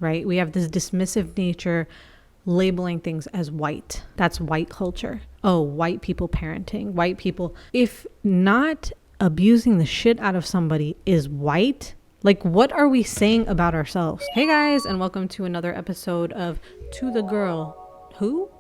right? We have this dismissive nature, labeling things as white. That's white culture. Oh, white people parenting, white people. If not abusing the shit out of somebody is white, like what are we saying about ourselves? Hey guys, and welcome to another episode of To the Girl Who?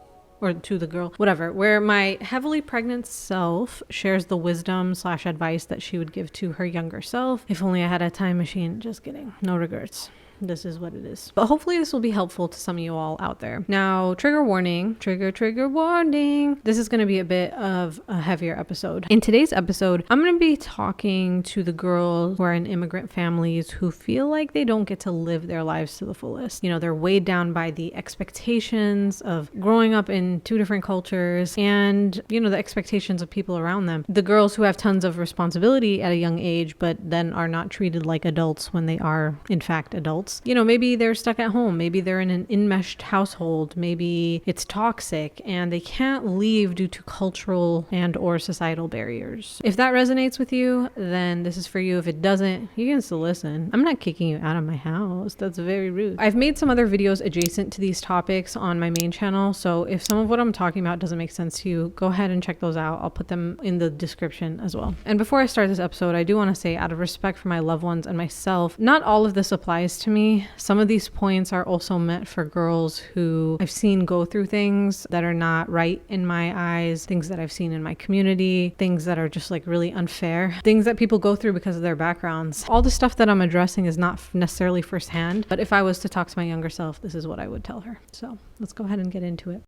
Or To the Girl, whatever, where my heavily pregnant self shares the wisdom/advice that she would give to her younger self. If only I had a time machine. Just kidding. No regrets. This is what it is. But hopefully this will be helpful to some of you all out there. Now, trigger warning, trigger warning. This is going to be a bit of a heavier episode. In today's episode, I'm going to be talking to the girls who are in immigrant families who feel like they don't get to live their lives to the fullest. You know, they're weighed down by the expectations of growing up in two different cultures and, you know, the expectations of people around them. The girls who have tons of responsibility at a young age, but then are not treated like adults when they are, in fact, adults. You know, maybe they're stuck at home. Maybe they're in an enmeshed household. Maybe it's toxic and they can't leave due to cultural and or societal barriers. If that resonates with you, then this is for you. If it doesn't, you can still listen. I'm not kicking you out of my house. That's very rude. I've made some other videos adjacent to these topics on my main channel. So if some of what I'm talking about doesn't make sense to you, go ahead and check those out. I'll put them in the description as well. And before I start this episode, I do want to say, out of respect for my loved ones and myself, not all of this applies to me. Some of these points are also meant for girls who I've seen go through things that are not right in my eyes, things that I've seen in my community, things that are just like really unfair, things that people go through because of their backgrounds. All the stuff that I'm addressing is not necessarily firsthand, but if I was to talk to my younger self, this is what I would tell her. So let's go ahead and get into it.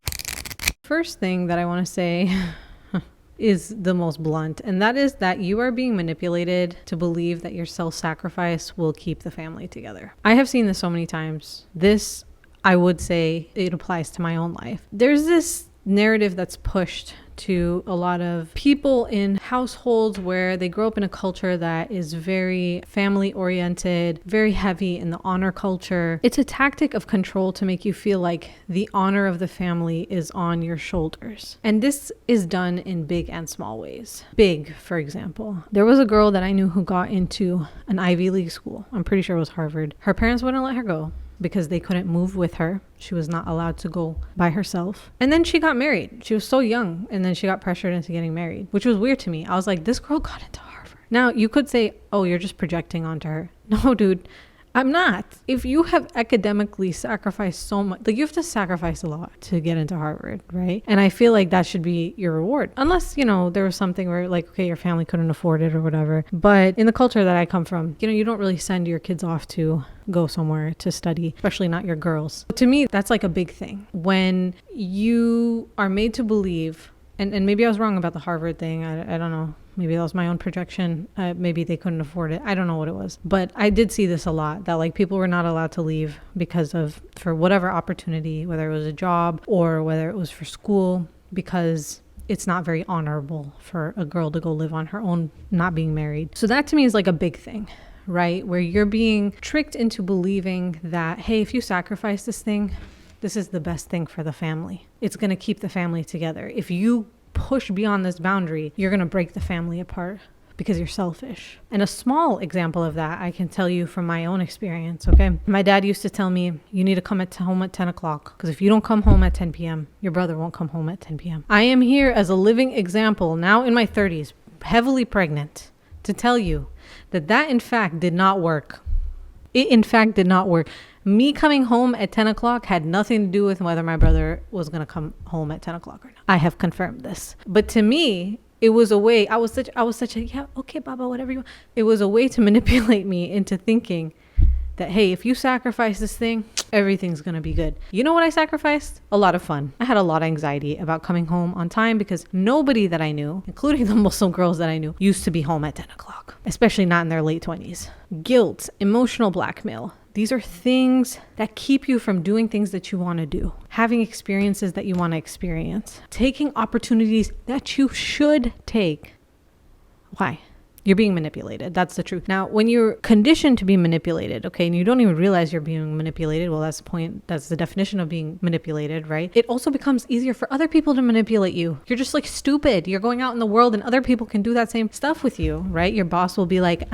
First thing that I want to say is the most blunt, and that is that you are being manipulated to believe that your self-sacrifice will keep the family together. I have seen this so many times. This, I would say, it applies to my own life. There's this narrative that's pushed to a lot of people in households where they grow up in a culture that is very family oriented, very heavy in the honor culture. It's a tactic of control to make you feel like the honor of the family is on your shoulders. And this is done in big and small ways. Big, for example, there was a girl that I knew who got into an Ivy League school. I'm pretty sure it was Harvard. Her parents wouldn't let her go because they couldn't move with her. She was not allowed to go by herself. And then she got married. She was so young. And then she got pressured into getting married, which was weird to me. I was like, this girl got into Harvard. Now you could say, oh, you're just projecting onto her. No, dude, I'm not. If you have academically sacrificed so much, like you have to sacrifice a lot to get into Harvard, right? And I feel like that should be your reward. Unless, you know, there was something where like, okay, your family couldn't afford it or whatever. But in the culture that I come from, you know, you don't really send your kids off to go somewhere to study, especially not your girls. To me, that's like a big thing. When you are made to believe, and maybe I was wrong about the Harvard thing. I don't know. Maybe that was my own projection. Maybe they couldn't afford it. I don't know what it was. But I did see this a lot, that like people were not allowed to leave because of, for whatever opportunity, whether it was a job or whether it was for school, because it's not very honorable for a girl to go live on her own, not being married. So that to me is like a big thing, right? Where you're being tricked into believing that, hey, if you sacrifice this thing, this is the best thing for the family. It's going to keep the family together. If you push beyond this boundary, you're going to break the family apart because you're selfish. And a small example of that I can tell you from my own experience, okay? My dad used to tell me, you need to come home at 10 o'clock because if you don't come home at 10 p.m., your brother won't come home at 10 p.m. I am here as a living example, now in my 30s, heavily pregnant, to tell you that that in fact did not work. It in fact did not work. Me coming home at 10 o'clock had nothing to do with whether my brother was going to come home at 10 o'clock or not. I have confirmed this. But to me, it was a way, I was such a, yeah, okay, Baba, whatever you want. It was a way to manipulate me into thinking that, hey, if you sacrifice this thing, everything's going to be good. You know what I sacrificed? A lot of fun. I had a lot of anxiety about coming home on time because nobody that I knew, including the Muslim girls that I knew, used to be home at 10 o'clock, especially not in their late 20s. Guilt, emotional blackmail. These are things that keep you from doing things that you want to do, having experiences that you want to experience, taking opportunities that you should take. Why? You're being manipulated. That's the truth. Now, when you're conditioned to be manipulated, okay, and you don't even realize you're being manipulated, well, that's the point. That's the definition of being manipulated, right? It also becomes easier for other people to manipulate you. You're just like stupid. You're going out in the world and other people can do that same stuff with you, right? Your boss will be like,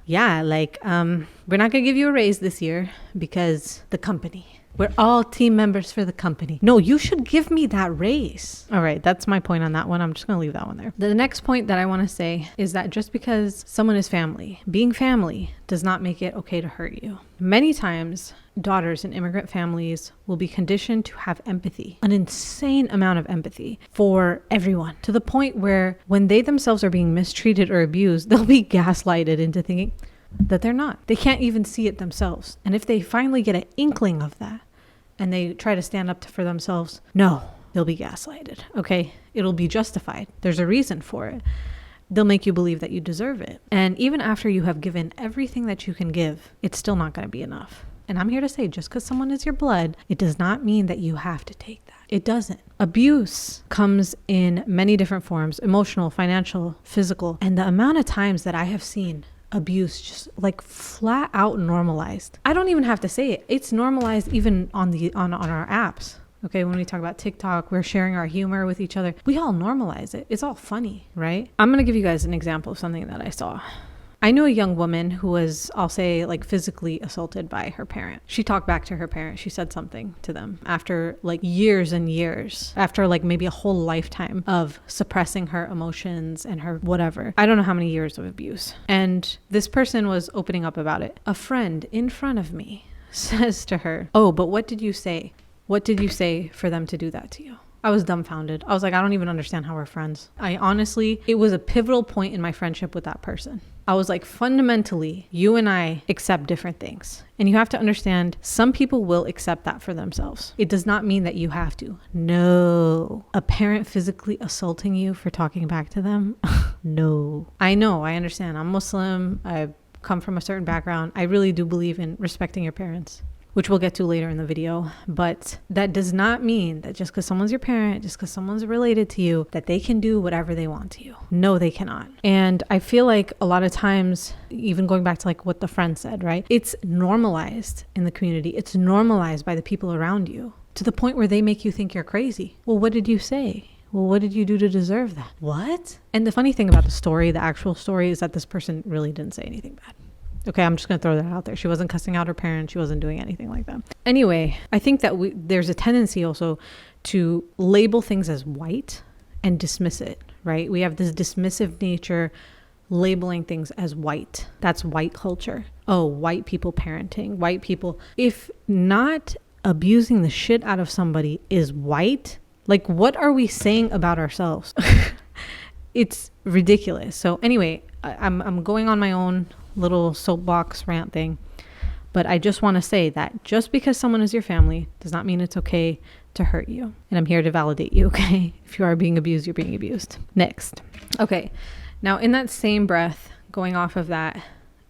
yeah, like, we're not gonna give you a raise this year because the company. We're all team members for the company. No, you should give me that raise. All right, that's my point on that one. I'm just going to leave that one there. The next point that I want to say is that just because someone is family, being family does not make it okay to hurt you. Many times, daughters in immigrant families will be conditioned to have empathy, an insane amount of empathy for everyone, to the point where when they themselves are being mistreated or abused, they'll be gaslighted into thinking that they're not. They can't even see it themselves. And if they finally get an inkling of that and they try to stand up for themselves, no, they'll be gaslighted. Okay, it'll be justified. There's a reason for it. They'll make you believe that you deserve it. And even after you have given everything that you can give, it's still not going to be enough. And I'm here to say, just because someone is your blood, it does not mean that you have to take that. It doesn't. Abuse comes in many different forms: emotional, financial, physical. And the amount of times that I have seen abuse just like flat out normalized. I don't even have to say it. It's normalized even on our apps. Okay, when we talk about TikTok, we're sharing our humor with each other. We all normalize it. It's all funny, right? I'm going to give you guys an example of something that I saw. I knew a young woman who was, I'll say, like physically assaulted by her parent. She talked back to her parent. She said something to them after like years and years, after like maybe a whole lifetime of suppressing her emotions and her whatever. I don't know how many years of abuse. And this person was opening up about it. A friend in front of me says to her, "Oh, but what did you say? What did you say for them to do that to you?" I was dumbfounded. I was like, I don't even understand how we're friends. It was a pivotal point in my friendship with that person. I was like, fundamentally, you and I accept different things. And you have to understand, some people will accept that for themselves. It does not mean that you have to. No. A parent physically assaulting you for talking back to them? No. I know, I understand. I'm Muslim. I come from a certain background. I really do believe in respecting your parents, which we'll get to later in the video. But that does not mean that just because someone's your parent, just because someone's related to you, that they can do whatever they want to you. No, they cannot. And I feel like a lot of times, even going back to like what the friend said, right? It's normalized in the community. It's normalized by the people around you to the point where they make you think you're crazy. Well, what did you say? Well, what did you do to deserve that? What? And the funny thing about the story, the actual story, is that this person really didn't say anything bad. Okay, I'm just going to throw that out there. She wasn't cussing out her parents. She wasn't doing anything like that. Anyway, I think that there's a tendency also to label things as white and dismiss it, right? We have this dismissive nature, labeling things as white. That's white culture. Oh, white people parenting, white people. If not abusing the shit out of somebody is white, like what are we saying about ourselves? It's ridiculous. So anyway, I'm going on my own little soapbox rant thing, but I just want to say that just because someone is your family does not mean it's okay to hurt you. And I'm here to validate you, okay? If you are being abused, you're being abused. Next. Okay. Now in that same breath, going off of that,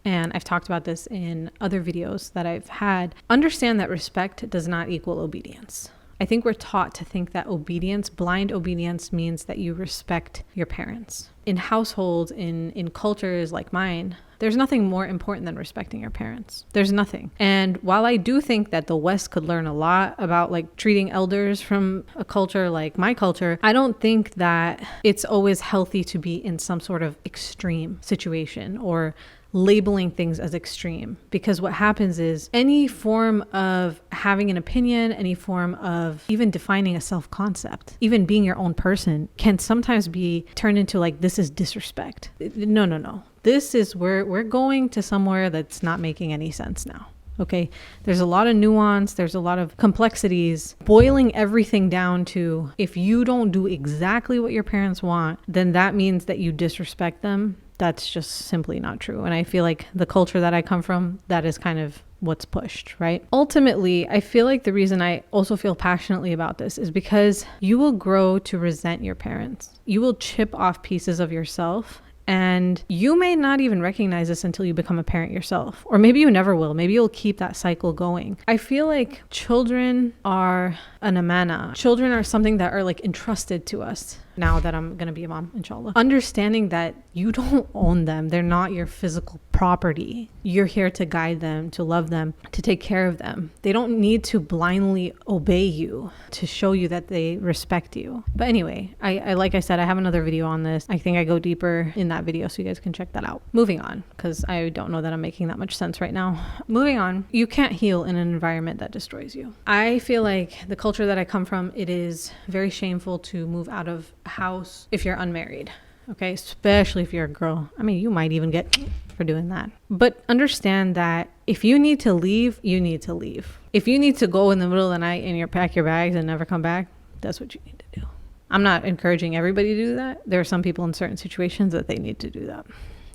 and I've talked about this in other videos that I've had, understand that respect does not equal obedience. I think we're taught to think that obedience, blind obedience, means that you respect your parents. In households, in cultures like mine, there's nothing more important than respecting your parents. There's nothing. And while I do think that the West could learn a lot about like treating elders from a culture like my culture, I don't think that it's always healthy to be in some sort of extreme situation or labeling things as extreme, because what happens is any form of having an opinion, any form of even defining a self-concept, even being your own person, can sometimes be turned into like, this is disrespect. No. This is where we're going to somewhere that's not making any sense now. Okay, there's a lot of nuance, there's a lot of complexities. Boiling everything down to, if you don't do exactly what your parents want, then that means that you disrespect them. That's just simply not true. And I feel like the culture that I come from, that is kind of what's pushed, right? Ultimately, I feel like the reason I also feel passionately about this is because you will grow to resent your parents. You will chip off pieces of yourself. And you may not even recognize this until you become a parent yourself. Or maybe you never will. Maybe you'll keep that cycle going. I feel like children are an amana. Children are something that are like entrusted to us, now that I'm going to be a mom, inshallah. Understanding that you don't own them. They're not your physical property. You're here to guide them, to love them, to take care of them. They don't need to blindly obey you to show you that they respect you. But anyway, I like I said, I have another video on this. I think I go deeper in that video, so you guys can check that out. Moving on, because I don't know that I'm making that much sense right now. Moving on, you can't heal in an environment that destroys you. I feel like the culture that I come from, it is very shameful to move out of a house if you're unmarried. Okay, especially if you're a girl. I mean, you might even get for doing that. But understand that if you need to leave, you need to leave. If you need to go in the middle of the night and you pack your bags and never come back, that's what you need to do. I'm not encouraging everybody to do that. There are some people in certain situations that they need to do that.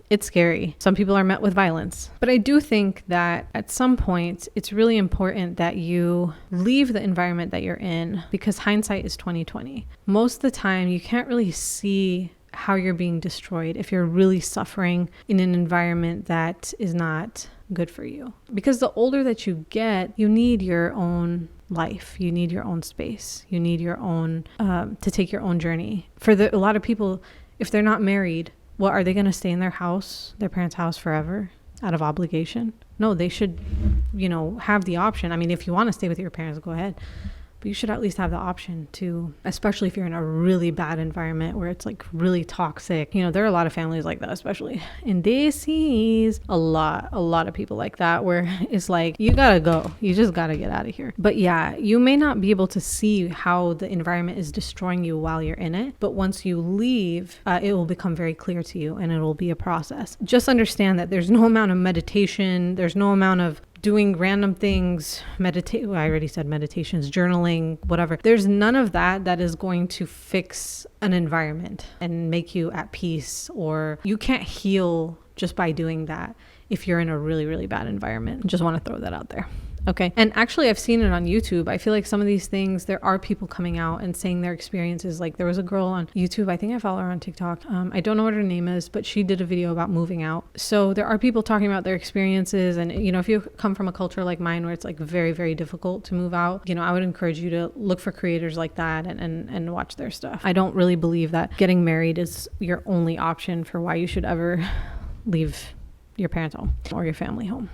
It's scary. Some people are met with violence. But I do think that at some point, it's really important that you leave the environment that you're in, because hindsight is 20/20. Most of the time, you can't really see how you're being destroyed if you're really suffering in an environment that is not good for you. Because the older that you get, you need your own life. You need your own space. You need your own, to take your own journey. For a lot of people, if they're not married, what, are they going to stay in their house, their parents' house forever out of obligation? No, they should, have the option. I mean, if you want to stay with your parents, go ahead. But you should at least have the option to, especially if you're in a really bad environment where it's like really toxic. There are a lot of families like that, especially in DCs. A lot of people like that, where it's like, you gotta go. You just gotta get out of here. But yeah, you may not be able to see how the environment is destroying you while you're in it. But once you leave, it will become very clear to you, and it will be a process. Just understand that there's no amount of meditation. There's no amount of doing random things, I already said meditations, journaling, whatever. There's none of that is going to fix an environment and make you at peace, or you can't heal just by doing that if you're in a really, really bad environment. Just want to throw that out there. Okay. And actually, I've seen it on YouTube. I feel like some of these things, there are people coming out and saying their experiences. Like there was a girl on YouTube, I think I follow her on TikTok. I don't know what her name is, but she did a video about moving out. So there are people talking about their experiences. And, if you come from a culture like mine where it's like very, very difficult to move out, I would encourage you to look for creators like that and watch their stuff. I don't really believe that getting married is your only option for why you should ever leave your parents' home or your family home.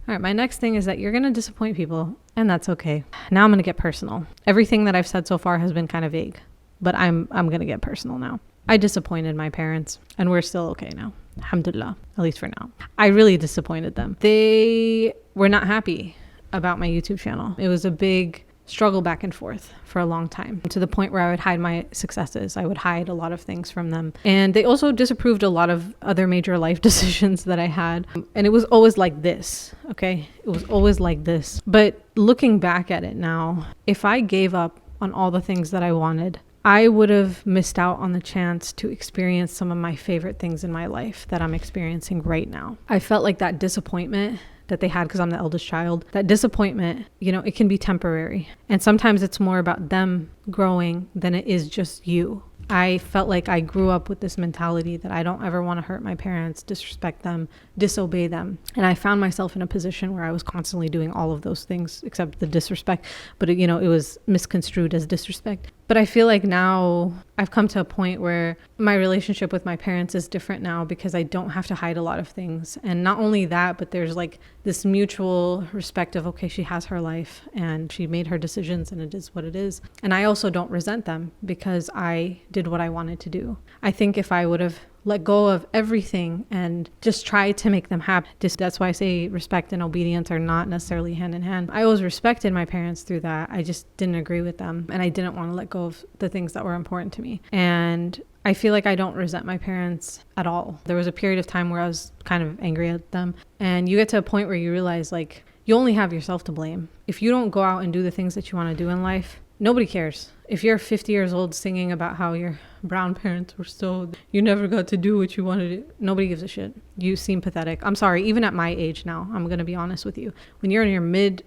All right, my next thing is that you're going to disappoint people, and that's okay. Now I'm going to get personal. Everything that I've said so far has been kind of vague, but I'm going to get personal now. I disappointed my parents, and we're still okay now. Alhamdulillah, at least for now. I really disappointed them. They were not happy about my YouTube channel. It was a big struggle back and forth for a long time, to the point where I would hide my successes. I would hide a lot of things from them. And they also disapproved a lot of other major life decisions that I had. And it was always like this, okay? It was always like this. But looking back at it now, if I gave up on all the things that I wanted, I would have missed out on the chance to experience some of my favorite things in my life that I'm experiencing right now. I felt like that disappointment that they had, because I'm the eldest child, that disappointment, it can be temporary. And sometimes it's more about them growing than it is just you. I felt like I grew up with this mentality that I don't ever want to hurt my parents, disrespect them, disobey them. And I found myself in a position where I was constantly doing all of those things except the disrespect. But it was misconstrued as disrespect. But I feel like now I've come to a point where my relationship with my parents is different now, because I don't have to hide a lot of things. And not only that, but there's like this mutual respect of, okay, she has her life and she made her decisions and it is what it is. And I also don't resent them because I did what I wanted to do. I think if I would have let go of everything and just try to make them happy. That's why I say respect and obedience are not necessarily hand in hand. I always respected my parents through that. I just didn't agree with them, and I didn't want to let go of the things that were important to me. And I feel like I don't resent my parents at all. There was a period of time where I was kind of angry at them, and you get to a point where you realize like you only have yourself to blame. If you don't go out and do the things that you want to do in life, nobody cares. If you're 50 years old singing about how your brown parents were you never got to do what you wanted to do, nobody gives a shit. You seem pathetic. I'm sorry, even at my age now, I'm going to be honest with you. When you're in your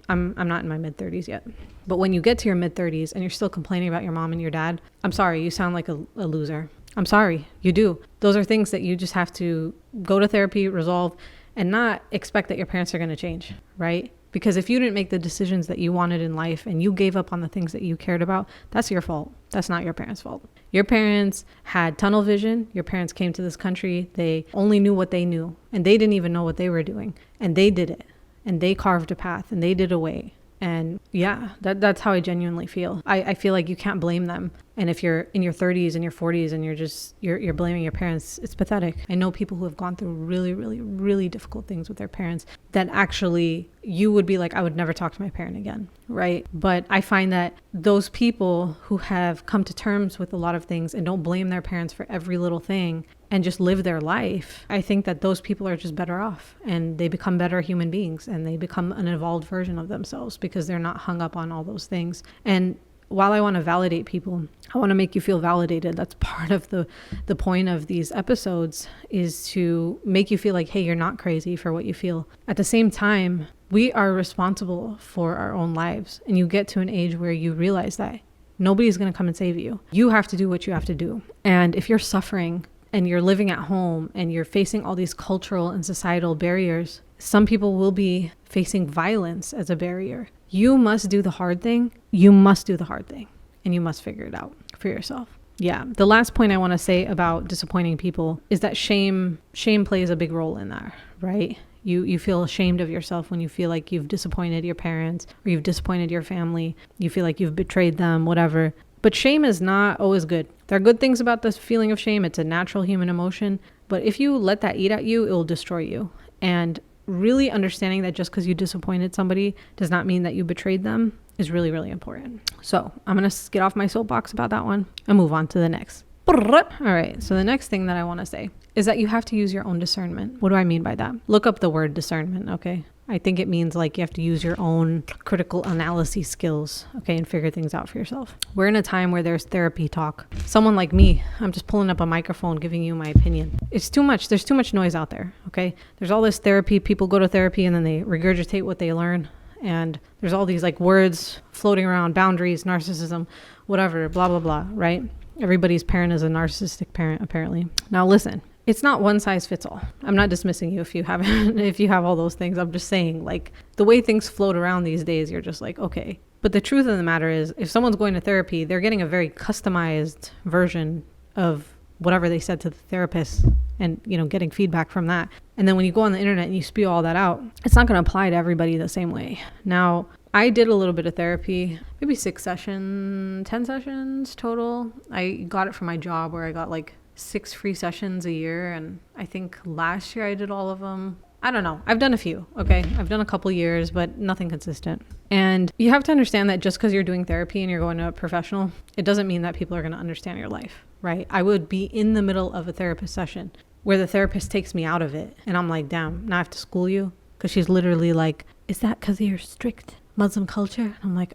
I'm not in my mid 30s yet, but when you get to your mid 30s and you're still complaining about your mom and your dad, I'm sorry, you sound like a loser. I'm sorry, you do. Those are things that you just have to go to therapy, resolve, and not expect that your parents are going to change, right? Because if you didn't make the decisions that you wanted in life and you gave up on the things that you cared about, that's your fault. That's not your parents' fault. Your parents had tunnel vision. Your parents came to this country. They only knew what they knew, and they didn't even know what they were doing. And they did it, and they carved a path, and they did a way. And yeah, that's how I genuinely feel. I feel like you can't blame them. And if you're in your 30s and your 40s and you're blaming your parents, it's pathetic. I know people who have gone through really, really, really difficult things with their parents that actually you would be like, I would never talk to my parent again, right? But I find that those people who have come to terms with a lot of things and don't blame their parents for every little thing and just live their life, I think that those people are just better off, and they become better human beings, and they become an evolved version of themselves because they're not hung up on all those things. And while I want to validate people, I want to make you feel validated. That's part of the point of these episodes, is to make you feel like, hey, you're not crazy for what you feel. At the same time, we are responsible for our own lives. And you get to an age where you realize that nobody's going to come and save you. You have to do what you have to do. And if you're suffering and you're living at home and you're facing all these cultural and societal barriers, some people will be facing violence as a barrier. You must do the hard thing. You must do the hard thing, and you must figure it out for yourself. Yeah. The last point I want to say about disappointing people is that shame plays a big role in that, right? You feel ashamed of yourself when you feel like you've disappointed your parents or you've disappointed your family. You feel like you've betrayed them, whatever. But shame is not always good. There are good things about this feeling of shame. It's a natural human emotion. But if you let that eat at you, it will destroy you. And really understanding that just because you disappointed somebody does not mean that you betrayed them is really, really important. So I'm going to get off my soapbox about that one and move on to the next. All right. So the next thing that I want to say is that you have to use your own discernment. What do I mean by that? Look up the word discernment. Okay. I think it means like you have to use your own critical analysis skills, okay, and figure things out for yourself. We're in a time where there's therapy talk. Someone like me, I'm just pulling up a microphone, giving you my opinion. It's too much. There's too much noise out there, okay? There's all this therapy. People go to therapy and then they regurgitate what they learn. And there's all these like words floating around, boundaries, narcissism, whatever, blah, blah, blah, right? Everybody's parent is a narcissistic parent, apparently. Now listen. It's not one size fits all. I'm not dismissing you if you haven't, if you have all those things. I'm just saying, like, the way things float around these days, you're just like, okay. But the truth of the matter is, if someone's going to therapy, they're getting a very customized version of whatever they said to the therapist and, you know, getting feedback from that. And then when you go on the internet and you spew all that out, it's not going to apply to everybody the same way. Now, I did a little bit of therapy, maybe 10 sessions total. I got it from my job where I got like 6 free sessions a year, and I think last year I did all of them. I don't know. I've done a few, okay? I've done a couple years, but nothing consistent. And you have to understand that just because you're doing therapy and you're going to a professional, it doesn't mean that people are going to understand your life, right? I would be in the middle of a therapist session where the therapist takes me out of it, and I'm like, damn, now I have to school you? Because she's literally like, is that because of your strict Muslim culture? I'm like,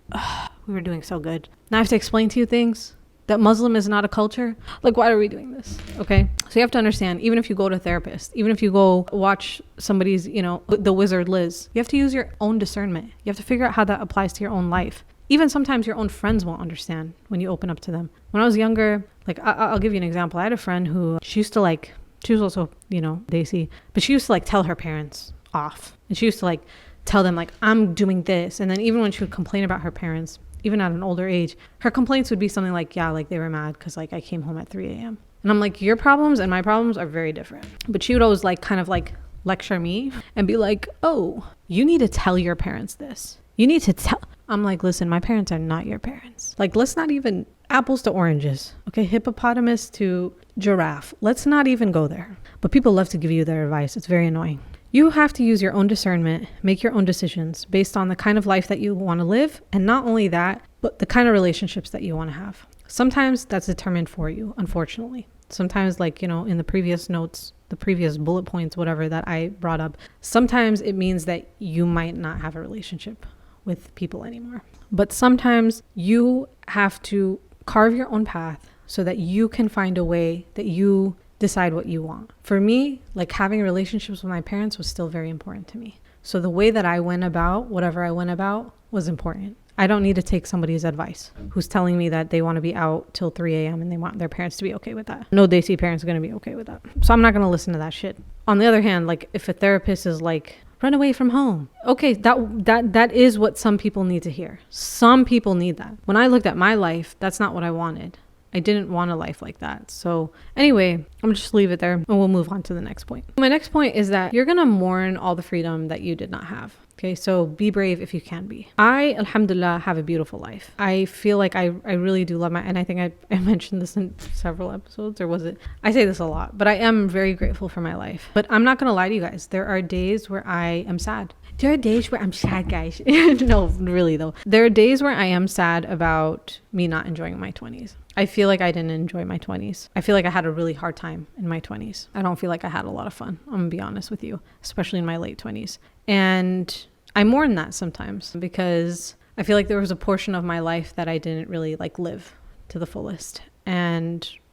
we were doing so good. Now I have to explain to you things that Muslim is not a culture. Like, why are we doing this? Okay. So you have to understand, even if you go to a therapist, even if you go watch somebody's, you know, the wizard Liz, you have to use your own discernment. You have to figure out how that applies to your own life. Even sometimes your own friends won't understand when you open up to them. When I was younger, like, I'll give you an example. I had a friend who she was also, you know, Desi, but she used to like tell her parents off. And she used to like tell them like, I'm doing this. And then even when she would complain about her parents, even at an older age, her complaints would be something like, yeah, like they were mad because like I came home at 3 a.m. And I'm like, your problems and my problems are very different. But she would always like kind of like lecture me and be like, oh, you need to tell your parents this. You need to tell. I'm like, listen, my parents are not your parents. Like, let's not even apples to oranges. Okay, hippopotamus to giraffe. Let's not even go there. But people love to give you their advice. It's very annoying. You have to use your own discernment, make your own decisions based on the kind of life that you want to live. And not only that, but the kind of relationships that you want to have. Sometimes that's determined for you, unfortunately. Sometimes, like, you know, in the previous notes, the previous bullet points, whatever that I brought up, sometimes it means that you might not have a relationship with people anymore. But sometimes you have to carve your own path so that you can find a way that you decide what you want. For me, like having relationships with my parents was still very important to me. So the way that I went about whatever I went about was important. I don't need to take somebody's advice who's telling me that they want to be out till 3 a.m. and they want their parents to be okay with that. No Desi parents are going to be okay with that. So I'm not going to listen to that shit. On the other hand, like if a therapist is like Run away from home. Okay, that is what some people need to hear. Some people need that. When I looked at my life, that's not what I wanted. I didn't want a life like that. So anyway, I'm gonna just leave it there and we'll move on to the next point. My next point is that you're gonna mourn all the freedom that you did not have. Okay, so be brave if you can be. I, alhamdulillah, have a beautiful life. I feel like I really do love and I think I mentioned this in several episodes, or was it? I say this a lot, but I am very grateful for my life. But I'm not gonna lie to you guys. There are days where I am sad. There are days where I'm sad, guys. No, really though. There are days where I am sad about me not enjoying my 20s. I feel like I didn't enjoy my 20s. I feel like I had a really hard time in my 20s. I don't feel like I had a lot of fun. I'm gonna be honest with you, especially in my late 20s. And I mourn that sometimes because I feel like there was a portion of my life that I didn't really live to the fullest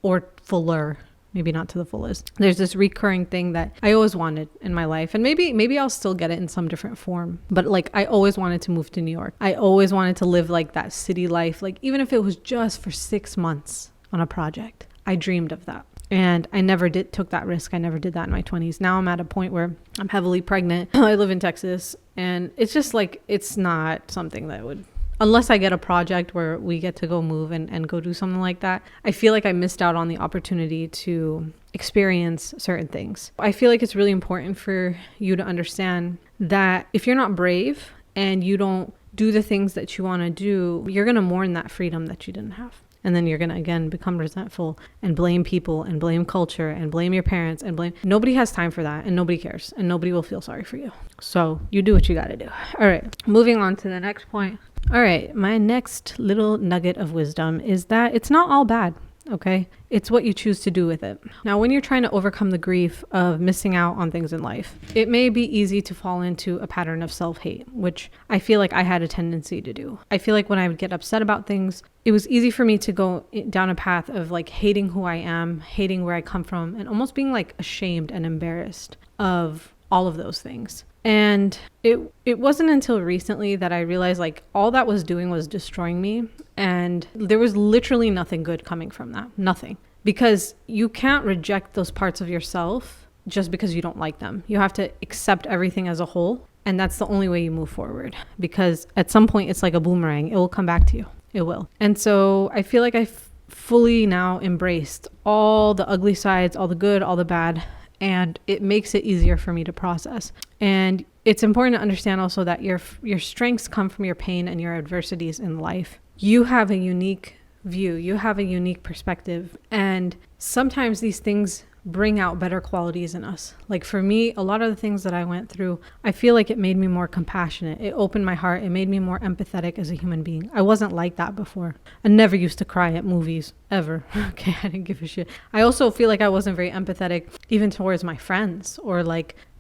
or fuller. Maybe not to the fullest. There's this recurring thing that I always wanted in my life. And maybe I'll still get it in some different form. But I always wanted to move to New York. I always wanted to live that city life. Even if it was just for 6 months on a project, I dreamed of that. And I never took that risk. I never did that in my 20s. Now I'm at a point where I'm heavily pregnant. I live in Texas. And it's just it's not something that would... Unless I get a project where we get to go move and go do something like that, I feel like I missed out on the opportunity to experience certain things. I feel like it's really important for you to understand that if you're not brave and you don't do the things that you want to do, you're going to mourn that freedom that you didn't have. And then you're going to, again, become resentful and blame people and blame culture and blame your parents and blame... Nobody has time for that and nobody cares and nobody will feel sorry for you. So you do what you got to do. All right, moving on to the next point. All right, my next little nugget of wisdom is that it's not all bad, okay? It's what you choose to do with it. Now, when you're trying to overcome the grief of missing out on things in life, it may be easy to fall into a pattern of self-hate, which I feel like I had a tendency to do. I feel like when I would get upset about things, it was easy for me to go down a path of hating who I am, hating where I come from, and almost being ashamed and embarrassed of all of those things. And it wasn't until recently that I realized all that was doing was destroying me. And there was literally nothing good coming from that. Nothing. Because you can't reject those parts of yourself just because you don't like them. You have to accept everything as a whole. And that's the only way you move forward. Because at some point it's like a boomerang. It will come back to you. It will. And so I feel like I've fully now embraced all the ugly sides, all the good, all the bad. And it makes it easier for me to process. And it's important to understand also that your strengths come from your pain and your adversities in life. You have a unique view. You have a unique perspective. And sometimes these things bring out better qualities in us. For me, a lot of the things that I went through, I feel like it made me more compassionate. It opened my heart. It made me more empathetic as a human being. I wasn't like that before. I never used to cry at movies, ever. Okay, I didn't give a shit. I also feel like I wasn't very empathetic even towards my friends or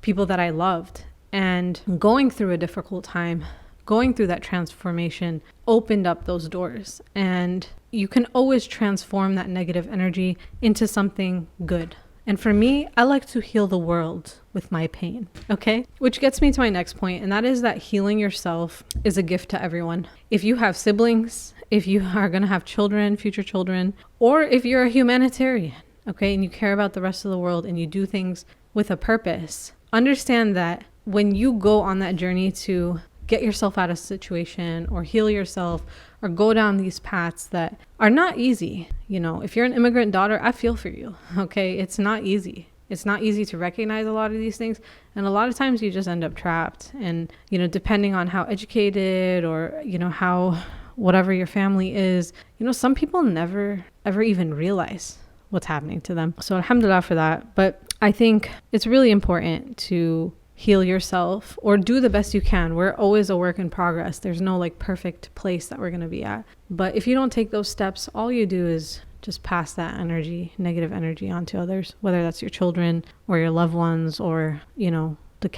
people that I loved. And going through a difficult time, going through that transformation opened up those doors. And you can always transform that negative energy into something good. And for me, I like to heal the world with my pain, okay? Which gets me to my next point, and that is that healing yourself is a gift to everyone. If you have siblings, if you are going to have children, future children, or if you're a humanitarian, okay, and you care about the rest of the world and you do things with a purpose, understand that when you go on that journey to get yourself out of a situation or heal yourself or go down these paths that are not easy. If you're an immigrant daughter, I feel for you. Okay. It's not easy. It's not easy to recognize a lot of these things. And a lot of times you just end up trapped. And, depending on how educated or, how whatever your family is, some people never ever even realize what's happening to them. So alhamdulillah for that. But I think it's really important to heal yourself or do the best you can. We're always a work in progress. There's no perfect place that we're going to be at. But if you don't take those steps, all you do is just pass that energy, negative energy onto others, whether that's your children or your loved ones or, the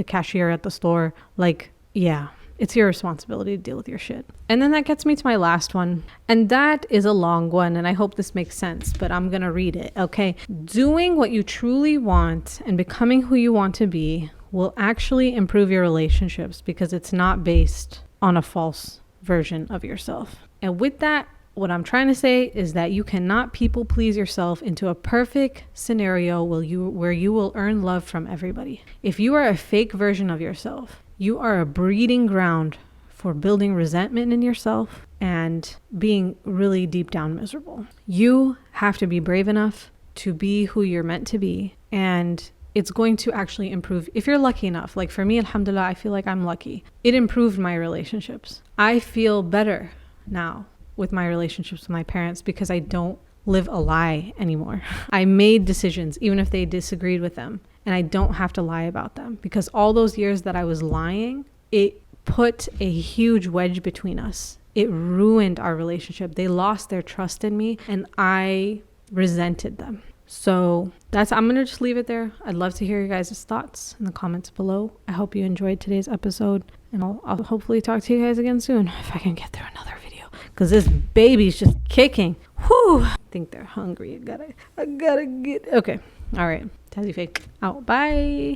cashier at the store. It's your responsibility to deal with your shit. And then that gets me to my last one. And that is a long one. And I hope this makes sense, but I'm going to read it. Okay. Doing what you truly want and becoming who you want to be will actually improve your relationships because it's not based on a false version of yourself. And with that, what I'm trying to say is that you cannot people please yourself into a perfect scenario where you will earn love from everybody. If you are a fake version of yourself, you are a breeding ground for building resentment in yourself and being really deep down miserable. You have to be brave enough to be who you're meant to be, and it's going to actually improve if you're lucky enough. Like for me, alhamdulillah, I feel like I'm lucky. It improved my relationships. I feel better now with my relationships with my parents because I don't live a lie anymore. I made decisions even if they disagreed with them, and I don't have to lie about them, because all those years that I was lying, it put a huge wedge between us. It ruined our relationship. They lost their trust in me and I resented them. So I'm going to just leave it there. I'd love to hear your guys' thoughts in the comments below. I hope you enjoyed today's episode, and I'll hopefully talk to you guys again soon if I can get through another video, because this baby's just kicking. Whew. I think they're hungry. I gotta get, okay. All right. 𝒂𝒊𝒐𝒏𝒆𝒅 out. Bye.